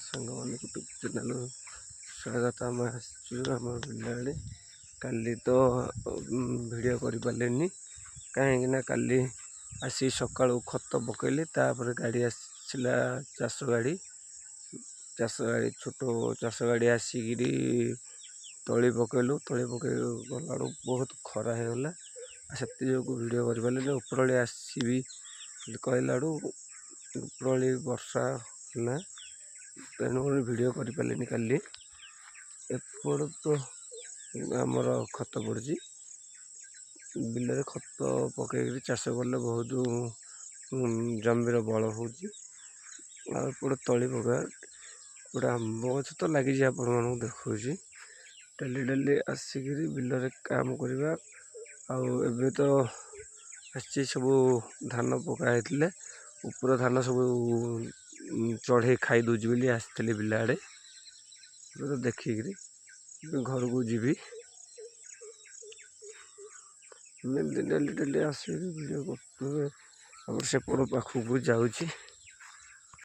ସାଙ୍ଗମାନେ YouTube channel ସ୍ୱାଗତ। ଆମେ ଆସିଛୁ ଆମ ବିଲ ଆଡ଼େ। କାଲି ତ ଭିଡ଼ିଓ କରିପାରିଲେନି, କାହିଁକିନା କାଲି ଆସି ସକାଳୁ ଖତ ପକେଇଲି। ତାପରେ ଗାଡ଼ି ଆସିଥିଲା, ଚାଷ ଗାଡ଼ି ଛୋଟ ଚାଷ ଗାଡ଼ି ଆସିକିରି ତଳି ପକେଇଲୁ। ତଳି ପକେଇ ଗଲାବେଳକୁ ବହୁତ ଖରା ହେଇଗଲା, ସେଥି ଯୋଗୁଁ ଭିଡ଼ିଓ କରିପାରିଲିନି। ଉପରଓଳି ଆସିବି କହିଲାଠୁ ଉପରଓଳି ବର୍ଷା ହେଲା, ତେଣୁକରି ଭିଡ଼ିଓ କରିପାରିଲିନି କାଲି। ଏପଟ ତ ଆମର ଖତ ପଡ଼ିଛି, ବିଲରେ ଖତ ପକେଇକିରି ଚାଷ କଲେ ବହୁତ ଜମିର ବଳ ହେଉଛି। ଆଉ ଏପଟେ ତଳି ପକା, ଗୋଟେ ଆମ୍ବ ଗଛ ତ ଲାଗିଛି, ଆପଣମାନଙ୍କୁ ଦେଖାଉଛି। ଡେଲି ଆସିକିରି ବିଲରେ କାମ କରିବା। ଆଉ ଏବେ ତ ଆସିଛି, ସବୁ ଧାନ ପକା ହେଇଥିଲେ, ଉପର ଧାନ ସବୁ ଚଢ଼େଇ ଖାଇ ଦେଉଛି ବୋଲି ଆସିଥିଲି ବିଲ ଆଡ଼େ। ତ ଦେଖିକିରି ଘରକୁ ଯିବି। ଏମିତି ଡେଲି ଆସିକିରି ଭିଡ଼ିଓ କରୁଥିବେ। ଆମର ସେପଟ ପାଖକୁ ଯାଉଛି।